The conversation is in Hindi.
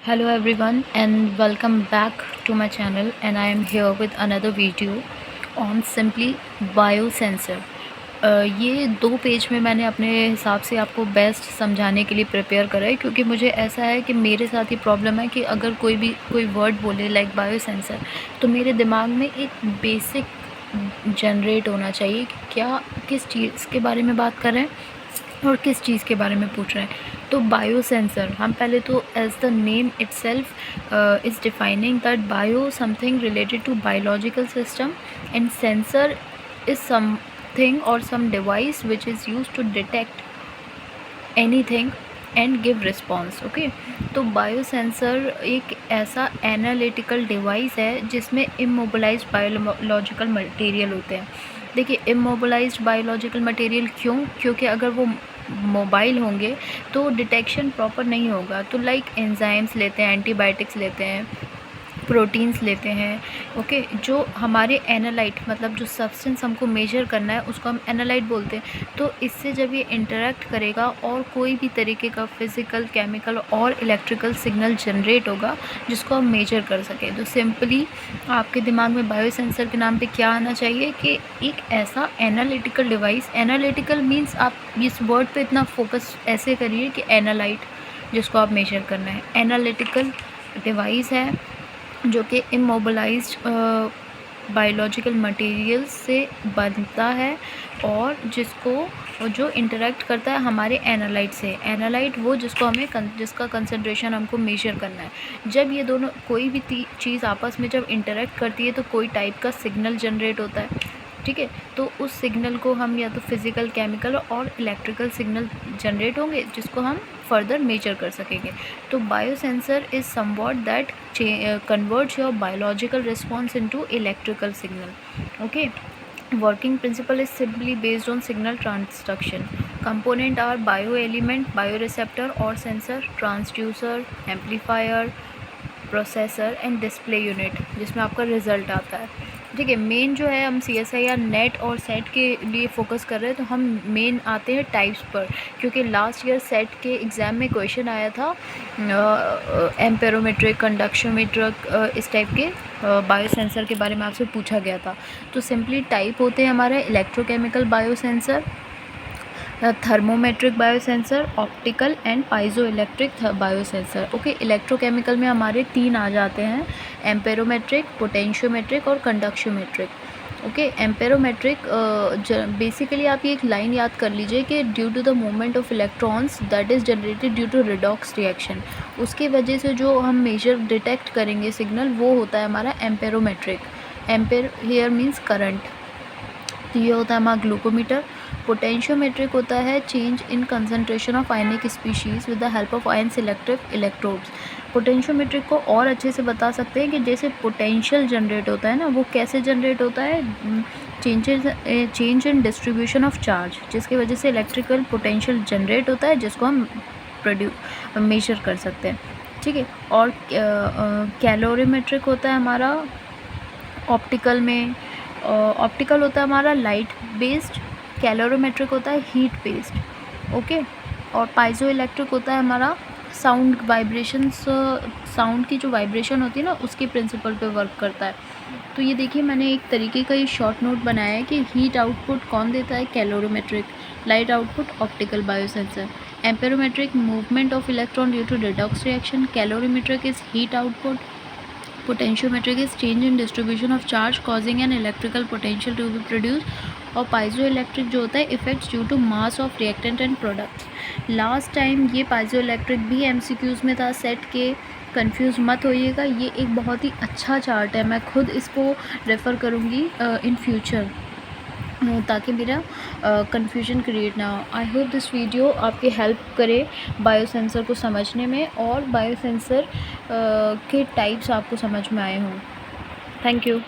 Hello everyone and welcome back to my channel, and I am here with another video on simply biosensor। ये 2 पेज में मैंने अपने हिसाब से आपको बेस्ट समझाने के लिए प्रिपेयर करा है, क्योंकि मुझे ऐसा है कि मेरे साथ ये प्रॉब्लम है कि अगर कोई वर्ड बोले लाइक बायोसेंसर, तो मेरे दिमाग में एक बेसिक जनरेट होना चाहिए कि क्या किस चीज़ के बारे में बात कर रहे हैं और किस चीज़ के बारे में पूछ रहे हैं। तो बायोसेंसर, हम पहले तो as the name itself is defining that bio something related to biological system and sensor is something or some device which is use to detect anything and give response. Okay, तो बायोसेंसर एक ऐसा एनालिटिकल डिवाइस है जिसमें इमोबिलाइज्ड बायोलॉजिकल मटेरियल होते हैं। देखिए, इमोबिलाइज्ड बायोलॉजिकल मटेरियल क्योंकि अगर वो मोबाइल होंगे तो डिटेक्शन प्रॉपर नहीं होगा। तो लाइक एंजाइम्स लेते हैं, एंटीबायोटिक्स लेते हैं, प्रोटीन्स लेते हैं। ओके, जो हमारे एनालाइट मतलब जो सब्सटेंस हमको मेजर करना है उसको हम एनालाइट बोलते हैं। तो इससे जब ये इंटरेक्ट करेगा और कोई भी तरीके का फिज़िकल, केमिकल और इलेक्ट्रिकल सिग्नल जनरेट होगा जिसको हम मेजर कर सकें। तो सिंपली आपके दिमाग में बायोसेंसर के नाम पे क्या आना चाहिए कि एक ऐसा एनालिटिकल डिवाइस। एनालिटिकल मीन्स आप इस वर्ड पे इतना फोकस ऐसे करिए कि एनालाइट जिसको आप मेजर करना है, एनालिटिकल डिवाइस है जो कि इमोबिलाइज्ड बायोलॉजिकल मटेरियल से बनता है और जो इंटरेक्ट करता है हमारे एनालाइट से। एनालाइट वो जिसको जिसका कंसंट्रेशन हमको मेजर करना है। जब ये दोनों कोई भी चीज़ आपस में जब इंटरेक्ट करती है तो कोई टाइप का सिग्नल जनरेट होता है। ठीक है, तो उस सिग्नल को हम या तो फिज़िकल, केमिकल और इलेक्ट्रिकल सिग्नल जनरेट होंगे जिसको हम फर्दर मेजर कर सकेंगे। तो biosensor is somewhat that converts your biological response into electrical signal. Okay, working principle is simply based on signal transduction. Component are bioelement, bioreceptor or sensor, transducer, amplifier, processor and display unit, जिसमें आपका रिज़ल्ट आता है। ठीक है, मेन जो है हम CSIR नेट और सेट के लिए फोकस कर रहे हैं, तो हम मेन आते हैं टाइप्स पर, क्योंकि लास्ट ईयर सेट के एग्ज़ाम में क्वेश्चन आया था एम्पेरोमेट्रिक, कंडक्शोमेट्रिक, इस टाइप के बायोसेंसर के बारे में आपसे पूछा गया था। तो सिंपली टाइप होते हैं हमारे electrochemical biosensor, thermometric biosensor, optical and piezo electric biosensor. Okay, electrochemical में हमारे 3 आ जाते हैं, एम्पेरोमेट्रिक, पोटेंशियोमेट्रिक और कंडक्शोमेट्रिक। ओके, एम्पेरोमेट्रिक बेसिकली आप ये एक लाइन याद कर लीजिए कि due to the movement of electrons that is generated due to redox reaction, उसकी वजह से जो हम मेजर डिटेक्ट करेंगे सिग्नल वो होता है हमारा एम्पेरोमेट्रिक। एम्पेर हेयर मीन्स करंट, तो ये होता है हमारा ग्लूकोमीटर। पोटेंशियोमेट्रिक होता है change in concentration of ionic species with the help of ion selective electrodes. Potentiometric को और अच्छे से बता सकते हैं कि जैसे पोटेंशियल जनरेट होता है ना, वो कैसे जनरेट होता है, change in distribution of charge, जिसकी वजह से इलेक्ट्रिकल पोटेंशियल जनरेट होता है जिसको हम मेजर कर सकते हैं। ठीक है, और कैलोरीमेट्रिक होता है हमारा ऑप्टिकल में, ऑप्टिकल होता है हमारा लाइट बेस्ड, कैलोरीमेट्रिक होता है हीट बेस्ड। ओके, और पाइजो इलेक्ट्रिक होता है हमारा साउंड वाइब्रेशंस, साउंड की जो वाइब्रेशन होती है ना उसके प्रिंसिपल पे वर्क करता है। तो ये देखिए, मैंने एक तरीके का ये शॉर्ट नोट बनाया है कि हीट आउटपुट कौन देता है, calorimetric, light output optical biosensor, amperometric movement of electron due to redox reaction, calorimetric is heat output, potentiometric is change in distribution of charge causing an electrical potential to be produce, और पाइजो इलेक्ट्रिक जो होता है effects due to mass of reactant and products. Last time ये पाइजो इलेक्ट्रिक भी MCQs में था सेट के, कंफ्यूज मत होइएगा, ये एक बहुत ही अच्छा चार्ट है, मैं खुद इसको रेफ़र करूँगी इन फ्यूचर ताकि मेरा कन्फ्यूजन क्रिएट ना हो। आई होप दिस वीडियो आपकी हेल्प करे बायोसेंसर को समझने में और बायोसेंसर के टाइप्स आपको समझ में आए हों। Thank you.